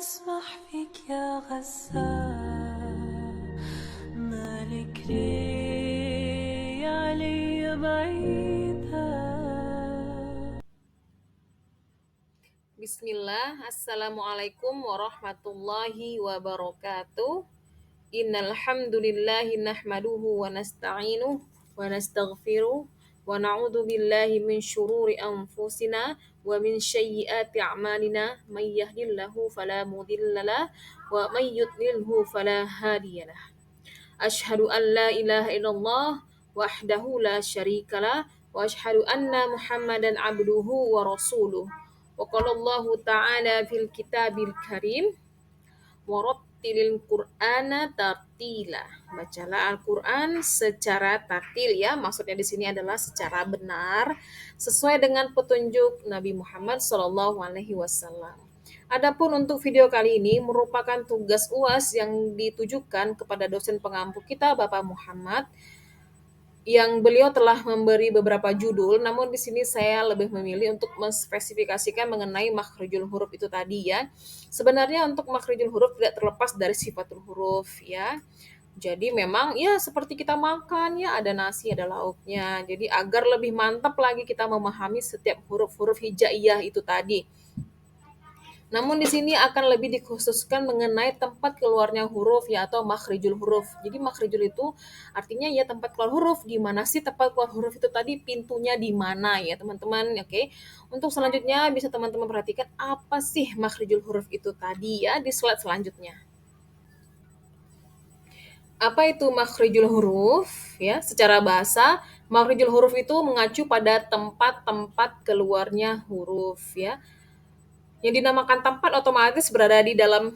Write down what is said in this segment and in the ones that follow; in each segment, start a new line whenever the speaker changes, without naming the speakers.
أسبح فيك يا غزال مالك ليه علي بعيدة.
Bismillah, Assalamualaikum warahmatullahi wabarakatuh. Innal hamdulillahi nahmaduhu wa nasta'inuhu wa nastaghfiruh wa na'udzu billahi min syururi anfusina wa min sayyiati a'malina may yahdihillahu fala mudhillalah wa may yudlilhu fala hadiyalah. Asyhadu an la ilaha illallah wahdahu la syarikalah wa asyhadu anna Muhammadan abduhu wa rasuluh. Wa qala Allah ta'ala fil kitabil karim warattilil Qur'ana tartila. Bacalah Al-Qur'an secara tartil ya. Maksudnya di sini adalah secara benar sesuai dengan petunjuk Nabi Muhammad SAW. Adapun untuk video kali ini merupakan tugas UAS yang ditujukan kepada dosen pengampu kita Bapak Muhammad yang beliau telah memberi beberapa judul, namun di sini saya lebih memilih untuk menspesifikasikan mengenai makhrijul huruf itu tadi ya. Sebenarnya untuk makhrijul huruf tidak terlepas dari sifatul huruf ya. Jadi memang ya seperti kita makan ya ada nasi ada lauknya. Jadi agar lebih mantap lagi kita memahami setiap huruf-huruf hijaiyah itu tadi. Namun di sini akan lebih dikhususkan mengenai tempat keluarnya huruf ya atau makhrijul huruf. Jadi makhrijul itu artinya ya tempat keluar huruf. Di mana sih tempat keluar huruf itu tadi pintunya di mana ya teman-teman. Oke. Untuk selanjutnya bisa teman-teman perhatikan apa sih makhrijul huruf itu tadi ya di slide selanjutnya. Apa itu makhrijul huruf? Ya, secara bahasa makhrijul huruf itu mengacu pada tempat-tempat keluarnya huruf ya. Yang dinamakan tempat otomatis berada di dalam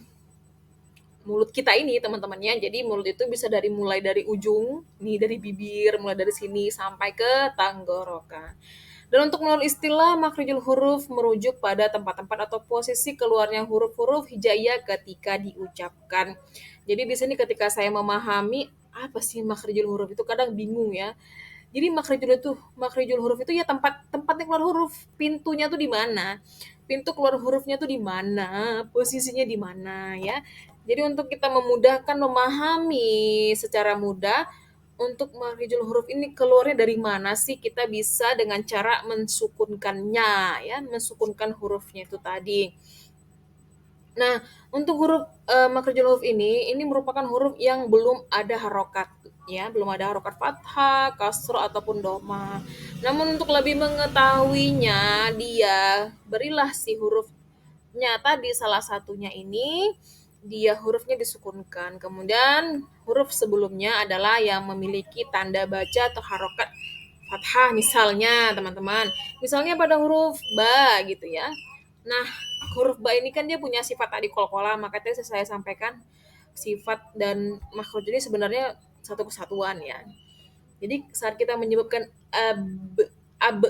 mulut kita ini teman-temannya. Jadi mulut itu bisa mulai dari ujung, nih dari bibir, mulai dari sini sampai ke tenggorokan. Dan untuk menurut istilah makhrijul huruf merujuk pada tempat-tempat atau posisi keluarnya huruf-huruf hijaiyah ketika diucapkan. Jadi di sini ketika saya memahami apa sih makhrijul huruf itu kadang bingung ya. Jadi makhrijul huruf itu ya tempatnya keluar huruf, pintunya tuh di mana? Pintu keluar hurufnya tuh di mana? Posisinya di mana ya? Jadi untuk kita memudahkan memahami secara mudah untuk makhrijul huruf ini keluarnya dari mana sih kita bisa dengan cara mensukunkannya ya, mensukunkan hurufnya itu tadi. Nah, untuk huruf makhrijul huruf ini merupakan huruf yang belum ada harokat ya, belum ada harokat fathah, kasroh ataupun doma. Namun untuk lebih mengetahuinya, berilah si hurufnya tadi salah satunya ini dia hurufnya disukunkan. Kemudian huruf sebelumnya adalah yang memiliki tanda baca atau harokat fathah misalnya teman-teman. Misalnya pada huruf ba gitu ya. Nah, huruf ba ini kan dia punya sifat tadi kol-kola, makanya saya sampaikan sifat dan makhraj ini sebenarnya satu kesatuan ya. Jadi saat kita menyebutkan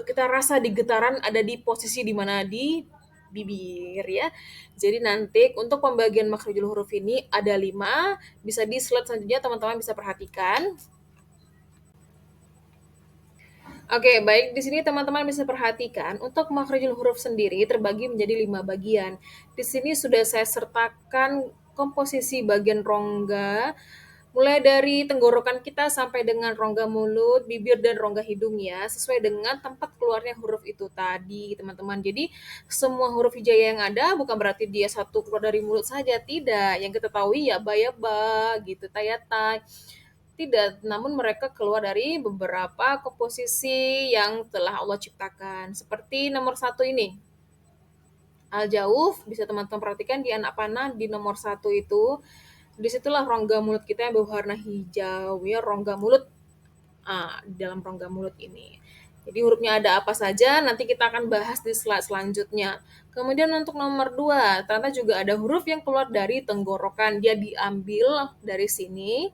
kita rasa di getaran ada di posisi di mana di bibir ya. Jadi nanti untuk pembagian makhrijul huruf ini ada 5, bisa di slide selanjutnya teman-teman bisa perhatikan. Oke, baik. Di sini teman-teman bisa perhatikan untuk makhrijul huruf sendiri terbagi menjadi 5 bagian. Di sini sudah saya sertakan komposisi bagian rongga, mulai dari tenggorokan kita sampai dengan rongga mulut, bibir, dan rongga hidung ya, sesuai dengan tempat keluarnya huruf itu tadi, teman-teman. Jadi, semua huruf hijaiyah yang ada bukan berarti dia satu keluar dari mulut saja, tidak. Yang kita tahu ya ba ya ba, gitu, ta ya ta. Tidak, namun mereka keluar dari beberapa komposisi yang telah Allah ciptakan. Seperti nomor 1 ini. Al-Jauf, bisa teman-teman perhatikan di anak panah di nomor 1 itu. Disitulah rongga mulut kita yang berwarna hijau ya, rongga mulut di dalam rongga mulut ini. Jadi hurufnya ada apa saja nanti kita akan bahas di slide selanjutnya. Kemudian untuk nomor 2, ternyata juga ada huruf yang keluar dari tenggorokan. Dia diambil dari sini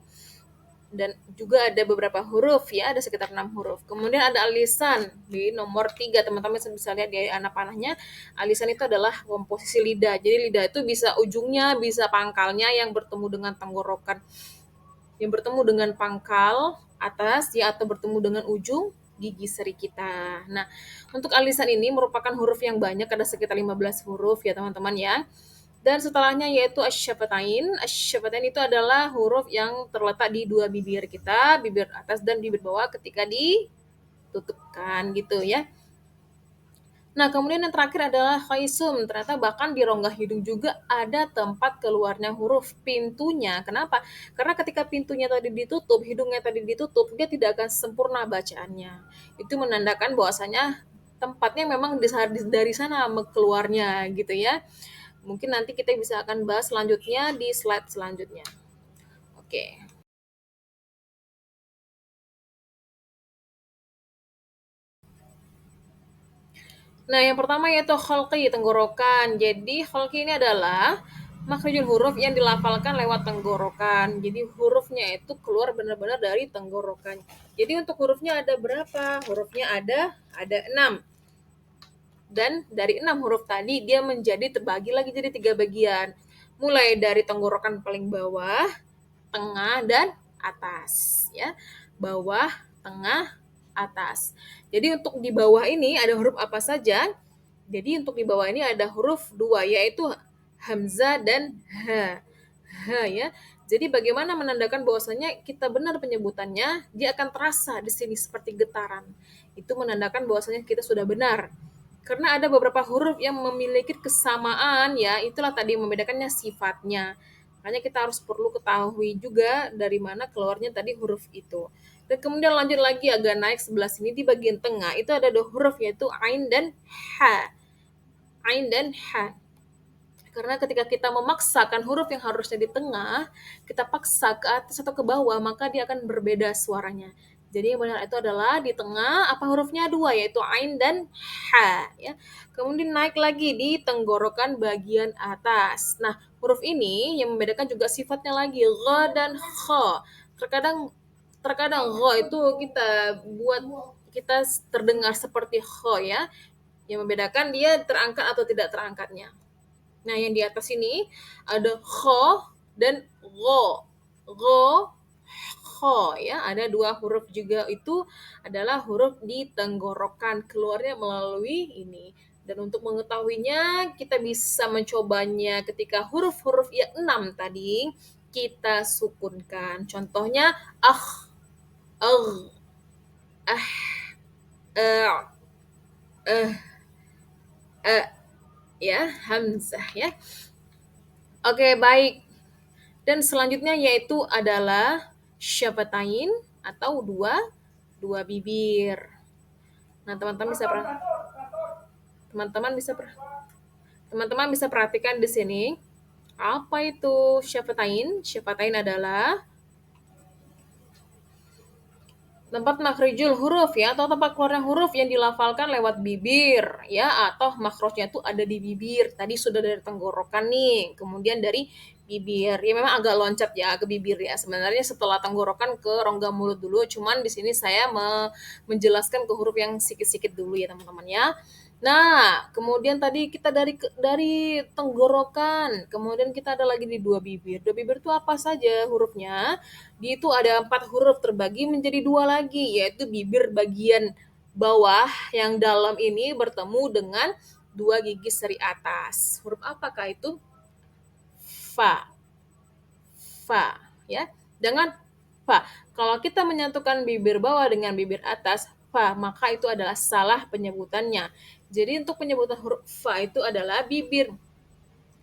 dan juga ada beberapa huruf ya, ada sekitar 6 huruf. Kemudian ada alisan di nomor 3, teman-teman bisa lihat di anak panahnya. Alisan itu adalah komposisi lidah. Jadi lidah itu bisa ujungnya, bisa pangkalnya yang bertemu dengan tenggorokan, yang bertemu dengan pangkal atas ya, atau bertemu dengan ujung gigi seri kita. Nah, untuk alisan ini merupakan huruf yang banyak, ada sekitar 15 huruf ya teman-teman ya. Dan setelahnya yaitu asyafatain. Asyafatain itu adalah huruf yang terletak di dua bibir kita, bibir atas dan bibir bawah ketika ditutupkan gitu ya. Nah, kemudian yang terakhir adalah khaisum. Ternyata bahkan di rongga hidung juga ada tempat keluarnya huruf pintunya. Kenapa? Karena ketika pintunya tadi ditutup, hidungnya tadi ditutup, dia tidak akan sempurna bacaannya. Itu menandakan bahwasanya tempatnya memang dari sana keluarnya gitu ya. Mungkin nanti kita bisa akan bahas selanjutnya di slide selanjutnya. Oke. Nah, yang pertama yaitu kholqi, tenggorokan. Jadi, kholqi ini adalah makhrajul huruf yang dilafalkan lewat tenggorokan. Jadi, hurufnya itu keluar benar-benar dari tenggorokan. Jadi, untuk hurufnya ada berapa? Hurufnya ada 6. Dan dari 6 huruf tadi, dia menjadi terbagi lagi jadi 3 bagian. Mulai dari tenggorokan paling bawah, tengah, dan atas. Ya, bawah, tengah, atas. Jadi untuk di bawah ini ada huruf apa saja? Jadi untuk di bawah ini ada huruf dua, yaitu hamzah dan ha. Ha ya. Jadi bagaimana menandakan bahwasanya kita benar penyebutannya? Dia akan terasa di sini seperti getaran. Itu menandakan bahwasanya kita sudah benar. Karena ada beberapa huruf yang memiliki kesamaan ya, itulah tadi membedakannya sifatnya. Makanya kita harus perlu ketahui juga dari mana keluarnya tadi huruf itu. Dan kemudian lanjut lagi agak naik sebelah sini di bagian tengah itu ada dua huruf yaitu ain dan ha. Ain dan ha. Karena ketika kita memaksakan huruf yang harusnya di tengah, kita paksa ke atas atau ke bawah, maka dia akan berbeda suaranya. Jadi yang benar itu adalah di tengah, apa hurufnya dua, yaitu ain dan ha. Ya. Kemudian naik lagi di tenggorokan bagian atas. Nah, huruf ini yang membedakan juga sifatnya lagi, gha dan kha. Terkadang terkadang gha itu kita buat kita terdengar seperti kha ya. Yang membedakan dia terangkat atau tidak terangkatnya. Nah, yang di atas ini ada kho dan gho. Gho, kho ya. Ada dua huruf juga itu adalah huruf di tenggorokan. Keluarnya melalui ini. Dan untuk mengetahuinya, kita bisa mencobanya ketika huruf-huruf yang 6 tadi kita sukunkan. Contohnya agh, ah, eh, eh, ya, hamzah ya. Oke, baik. Dan selanjutnya yaitu adalah syafatain atau dua dua bibir. Nah, teman-teman bisa teman-teman bisa perhatikan di sini. Apa itu syafatain? Syafatain adalah tempat makhrijul huruf ya, atau tempat keluarnya huruf yang dilafalkan lewat bibir ya, atau makrojnya itu ada di bibir. Tadi sudah dari tenggorokan nih, kemudian dari bibir. Ya memang agak loncat ya ke bibir ya. Sebenarnya setelah tenggorokan ke rongga mulut dulu, cuman di sini saya menjelaskan ke huruf yang sikit-sikit dulu ya teman-teman ya. Nah, kemudian tadi kita dari tenggorokan, kemudian kita ada lagi di dua bibir. Dua bibir itu apa saja hurufnya? Di itu ada 4 huruf terbagi menjadi dua lagi, yaitu bibir bagian bawah yang dalam ini bertemu dengan dua gigi seri atas. Huruf apakah itu? Fa. Fa, ya. Dengan fa. Kalau kita menyatukan bibir bawah dengan bibir atas, fa, maka itu adalah salah penyebutannya. Jadi untuk penyebutan huruf fa itu adalah bibir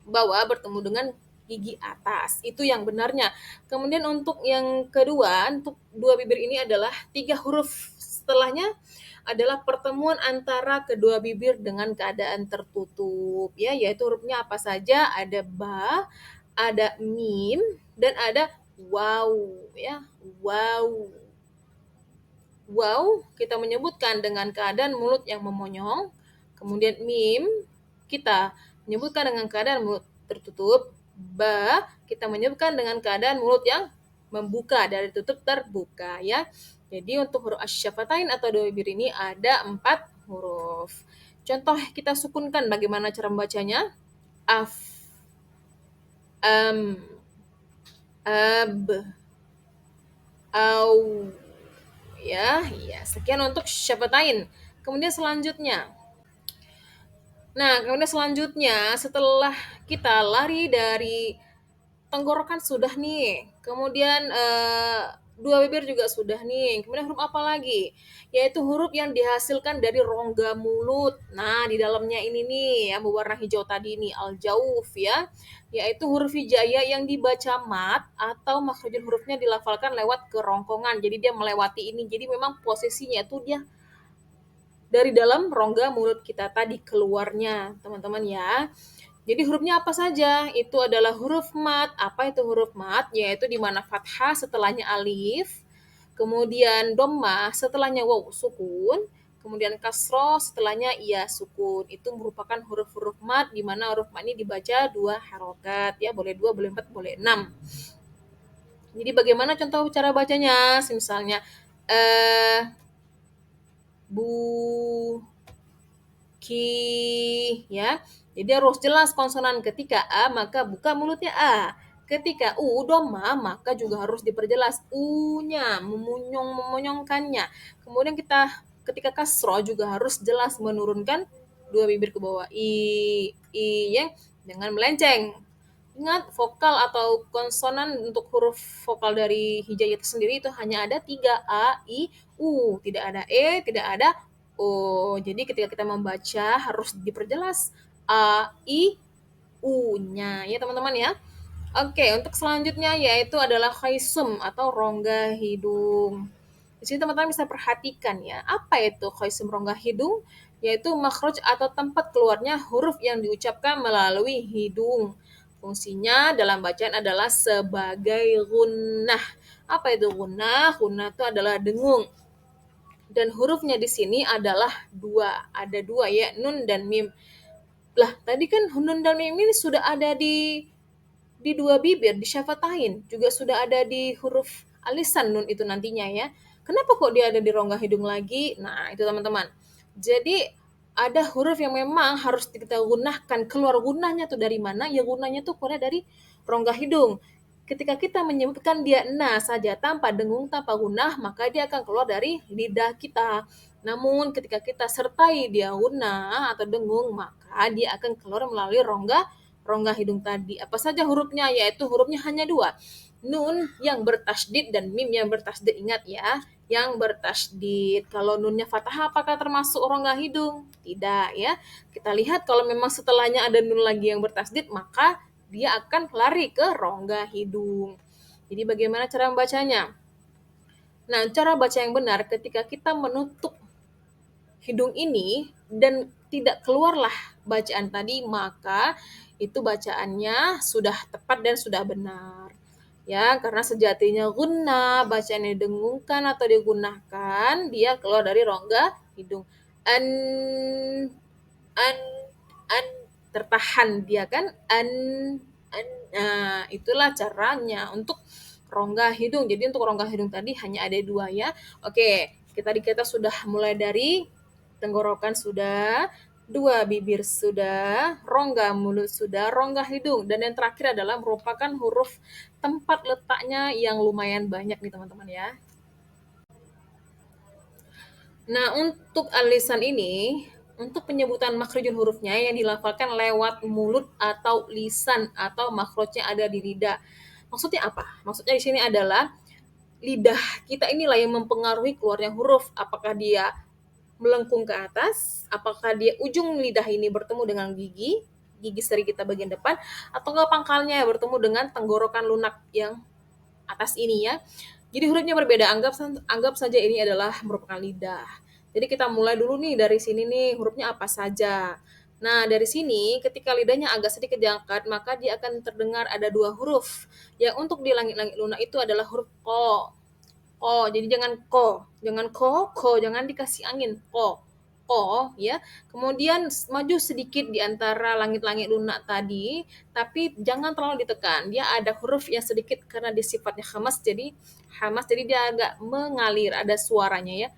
bawah bertemu dengan gigi atas. Itu yang benarnya. Kemudian untuk yang kedua, untuk dua bibir ini adalah 3 huruf. Setelahnya adalah pertemuan antara kedua bibir dengan keadaan tertutup. Ya, yaitu hurufnya apa saja? Ada ba, ada mim, dan ada waw. Ya, waw. Waw kita menyebutkan dengan keadaan mulut yang memonyong. Kemudian mim kita menyebutkan dengan keadaan mulut tertutup. Ba kita menyebutkan dengan keadaan mulut yang membuka, dari tutup terbuka ya. Jadi untuk huruf asyafatain atau dua bibir ini ada 4 huruf. Contoh kita sukunkan bagaimana cara membacanya? Af, am, ab, au. Ya, sekian untuk syafatain. Kemudian selanjutnya. Nah, kemudian selanjutnya setelah kita lari dari tenggorokan sudah nih, kemudian, 2 bibir juga sudah nih, kemudian huruf apa lagi? Yaitu huruf yang dihasilkan dari rongga mulut. Nah, di dalamnya ini nih yang berwarna hijau tadi nih, al-jauf ya, yaitu huruf hijaiyah yang dibaca mat atau makhrajul hurufnya dilafalkan lewat kerongkongan. Jadi dia melewati ini, jadi memang posisinya tuh dia dari dalam rongga mulut kita tadi keluarnya, teman-teman ya. Jadi hurufnya apa saja? Itu adalah huruf mat. Apa itu huruf mat? Yaitu di mana fathah setelahnya alif, kemudian dhammah setelahnya waw sukun, kemudian kasroh setelahnya iya sukun. Itu merupakan huruf-huruf mat di mana huruf mat ini dibaca 2 harokat ya, boleh 2, boleh 4, boleh 6. Jadi bagaimana contoh cara bacanya? Misalnya bu, ki ya. Jadi harus jelas konsonan. Ketika a maka buka mulutnya a. Ketika u doma maka juga harus diperjelas u-nya, memonyongkannya. Kemudian ketika kasro juga harus jelas menurunkan 2 bibir ke bawah i ya, jangan melenceng. Ingat vokal atau konsonan untuk huruf vokal dari hijaiyah itu sendiri itu hanya ada 3 a, i, u, tidak ada e, tidak ada o. Jadi ketika kita membaca harus diperjelas a, i, u-nya ya teman-teman ya. Oke, untuk selanjutnya yaitu adalah khaisum atau rongga hidung. Di sini teman-teman bisa perhatikan ya, apa itu khaisum rongga hidung? Yaitu makhraj atau tempat keluarnya huruf yang diucapkan melalui hidung. Fungsinya dalam bacaan adalah sebagai gunnah. Apa itu gunnah? Gunnah itu adalah dengung. Dan hurufnya di sini adalah 2. Ada 2 ya, nun dan mim. Lah, tadi kan nun dan mim ini sudah ada di 2 bibir, di syafatain, juga sudah ada di huruf alisan nun itu nantinya ya. Kenapa kok dia ada di rongga hidung lagi? Nah, itu teman-teman. Jadi ada huruf yang memang harus kita gunakan. Keluar gunanya tuh dari mana? Ya gunanya tuh keluar dari rongga hidung. Ketika kita menyebutkan dia na saja tanpa dengung, tanpa gunah, maka dia akan keluar dari lidah kita. Namun ketika kita sertai dia gunah atau dengung, maka dia akan keluar melalui rongga hidung tadi. Apa saja hurufnya? Yaitu hurufnya hanya 2. Nun yang bertasdid dan mim yang bertasdid. Ingat ya, yang bertasdid. Kalau nunnya fathah apakah termasuk rongga hidung? Tidak ya. Kita lihat kalau memang setelahnya ada nun lagi yang bertasdid, maka dia akan lari ke rongga hidung. Jadi bagaimana cara membacanya? Nah, cara baca yang benar ketika kita menutup hidung ini dan tidak keluarlah bacaan tadi, maka itu bacaannya sudah tepat dan sudah benar. Ya, karena sejatinya gunna, bacaannya didengungkan atau digunakan, dia keluar dari rongga hidung. An, an, an, tertahan dia kan, an. Nah, itulah caranya untuk rongga hidung. Jadi untuk rongga hidung tadi hanya ada 2 ya. Oke, kita sudah mulai dari tenggorokan sudah, 2 bibir sudah, rongga mulut sudah, rongga hidung. Dan yang terakhir adalah merupakan huruf tempat letaknya yang lumayan banyak nih teman-teman ya. Nah, untuk alisan ini, untuk penyebutan makhrijul hurufnya yang dilafalkan lewat mulut atau lisan atau makhrajnya ada di lidah. Maksudnya apa? Maksudnya di sini adalah lidah kita inilah yang mempengaruhi keluarnya huruf. Apakah dia melengkung ke atas, apakah dia ujung lidah ini bertemu dengan gigi seri kita bagian depan, atau enggak pangkalnya bertemu dengan tenggorokan lunak yang atas ini ya. Jadi hurufnya berbeda, anggap saja ini adalah merupakan lidah. Jadi kita mulai dulu nih dari sini nih, hurufnya apa saja. Nah, dari sini ketika lidahnya agak sedikit diangkat, maka dia akan terdengar ada 2 huruf. Yang untuk di langit-langit lunak itu adalah huruf ko. Ko, jadi jangan ko, jangan dikasih angin. Ko ya. Kemudian maju sedikit di antara langit-langit lunak tadi, tapi jangan terlalu ditekan. Dia ada huruf yang sedikit karena dia sifatnya hamas, jadi dia agak mengalir, ada suaranya ya.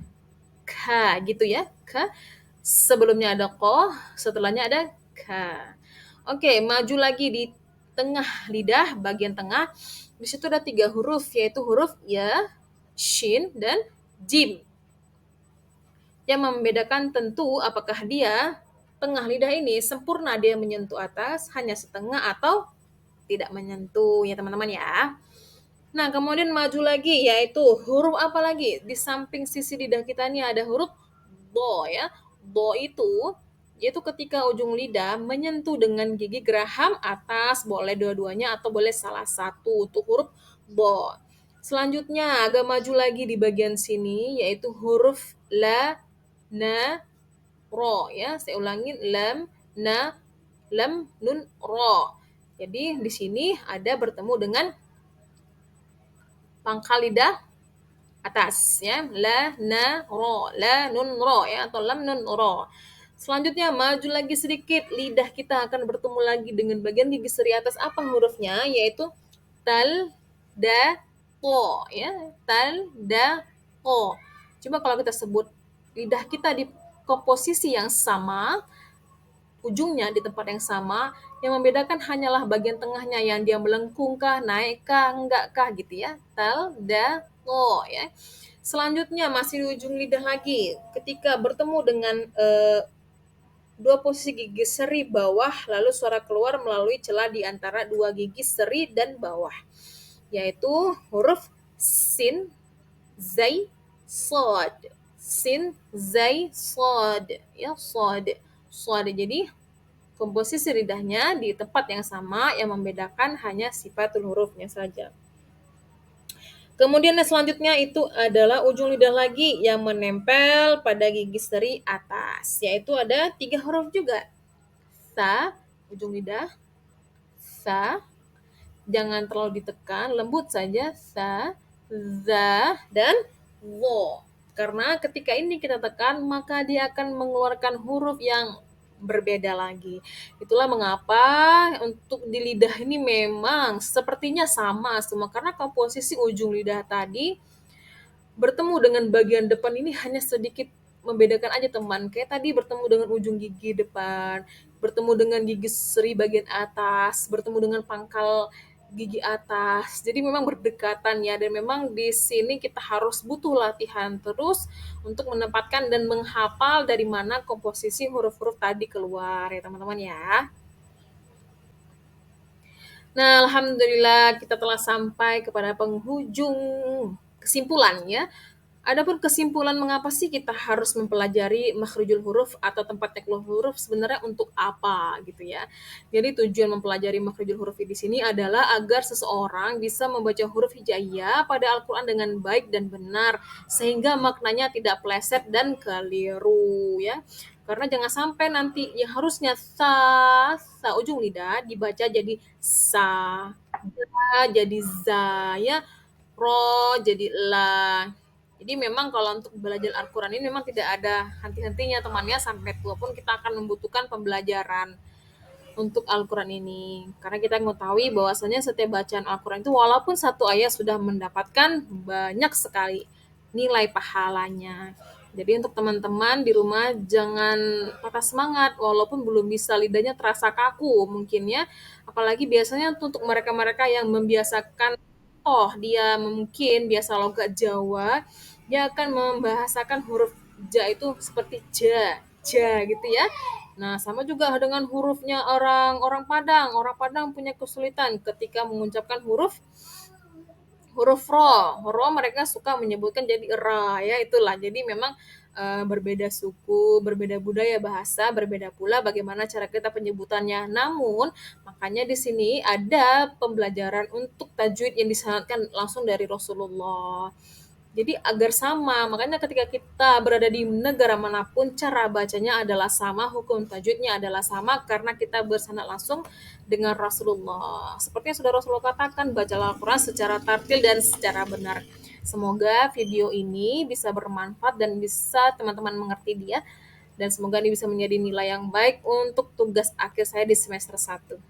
Ka gitu ya. Ka. Sebelumnya ada ko, setelahnya ada ka. Oke, maju lagi di tengah lidah, bagian tengah. Di situ ada 3 huruf, yaitu huruf ya, shin, dan jim. Yang membedakan tentu apakah dia tengah lidah ini sempurna dia menyentuh atas, hanya setengah atau tidak menyentuh ya teman-teman ya. Nah, kemudian maju lagi yaitu huruf apa lagi? Di samping sisi lidah kita ini ada huruf do ya. Do itu yaitu ketika ujung lidah menyentuh dengan gigi geraham atas, boleh dua-duanya atau boleh salah satu untuk huruf do. Selanjutnya agak maju lagi di bagian sini yaitu huruf la, na, ro ya. Saya ulangin lam, na, lam, nun, ro. Jadi di sini ada bertemu dengan pangkal lidah atas ya, la, na, ro, la, nun, ro ya, atau lam, nun, ro. Selanjutnya maju lagi sedikit, lidah kita akan bertemu lagi dengan bagian gigi seri atas. Apa hurufnya? Yaitu tal, da, to ya, tal, da, to. Coba kalau kita sebut lidah kita di komposisi yang sama, ujungnya di tempat yang sama, yang membedakan hanyalah bagian tengahnya yang dia melengkung kah, naik kah, enggak kah gitu ya. Tal, da, to ya. Selanjutnya masih di ujung lidah lagi, ketika bertemu dengan dua posisi gigi seri bawah, lalu suara keluar melalui celah di antara dua gigi seri dan bawah, yaitu huruf sin, zai, sod. Sin, zai, sod ya, sod. Sod. Jadi komposisi lidahnya di tempat yang sama, yang membedakan hanya sifatul hurufnya saja. Kemudian yang selanjutnya itu adalah ujung lidah lagi yang menempel pada gigi seri atas, yaitu ada 3 huruf juga. Sa, ujung lidah, sa, jangan terlalu ditekan, lembut saja, sa, za, dan wo. Karena ketika ini kita tekan, maka dia akan mengeluarkan huruf yang berbeda lagi. Itulah mengapa untuk di lidah ini memang sepertinya sama semua, karena komposisi ujung lidah tadi bertemu dengan bagian depan ini hanya sedikit membedakan aja teman. Kayak tadi bertemu dengan ujung gigi depan, bertemu dengan gigi seri bagian atas, bertemu dengan pangkal gigi atas. Jadi memang berdekatan ya, dan memang di sini kita harus butuh latihan terus untuk menempatkan dan menghafal dari mana komposisi huruf-huruf tadi keluar ya teman-teman ya. Nah, alhamdulillah kita telah sampai kepada penghujung kesimpulan ya. Adapun kesimpulan mengapa sih kita harus mempelajari makhrijul huruf atau tempat keluar huruf sebenarnya untuk apa gitu ya. Jadi tujuan mempelajari makhrijul huruf di sini adalah agar seseorang bisa membaca huruf hijaiyah pada Al-Qur'an dengan baik dan benar sehingga maknanya tidak pleset dan keliru ya. Karena jangan sampai nanti yang harusnya sa ujung lidah dibaca jadi sa, ja jadi za ya, ro jadi la. Jadi memang kalau untuk belajar Al-Quran ini memang tidak ada henti-hentinya temannya, sampai tua pun kita akan membutuhkan pembelajaran untuk Al-Quran ini. Karena kita mengetahui bahwasanya setiap bacaan Al-Quran itu walaupun satu ayat sudah mendapatkan banyak sekali nilai pahalanya. Jadi untuk teman-teman di rumah jangan patah semangat walaupun belum bisa, lidahnya terasa kaku mungkin ya. Apalagi biasanya untuk mereka-mereka yang membiasakan, dia mungkin biasa logat Jawa, dia akan membahasakan huruf ja itu seperti ja gitu ya. Nah, sama juga dengan hurufnya orang Padang. Orang Padang punya kesulitan ketika mengucapkan huruf ro. Ro mereka suka menyebutkan jadi ra ya, itulah. Jadi memang berbeda suku, berbeda budaya bahasa, berbeda pula bagaimana cara kita penyebutannya. Namun, makanya di sini ada pembelajaran untuk tajwid yang disanadkan langsung dari Rasulullah. Jadi agar sama, makanya ketika kita berada di negara manapun, cara bacanya adalah sama, hukum tajwidnya adalah sama, karena kita bersanad langsung dengan Rasulullah. Seperti yang sudah Rasulullah katakan, bacalah Al-Quran secara tartil dan secara benar. Semoga video ini bisa bermanfaat dan bisa teman-teman mengerti dia, dan semoga ini bisa menjadi nilai yang baik untuk tugas akhir saya di semester 1.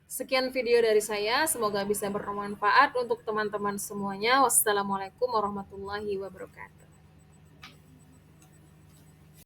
Sekian video dari saya, semoga bisa bermanfaat untuk teman-teman semuanya. Wassalamualaikum warahmatullahi wabarakatuh.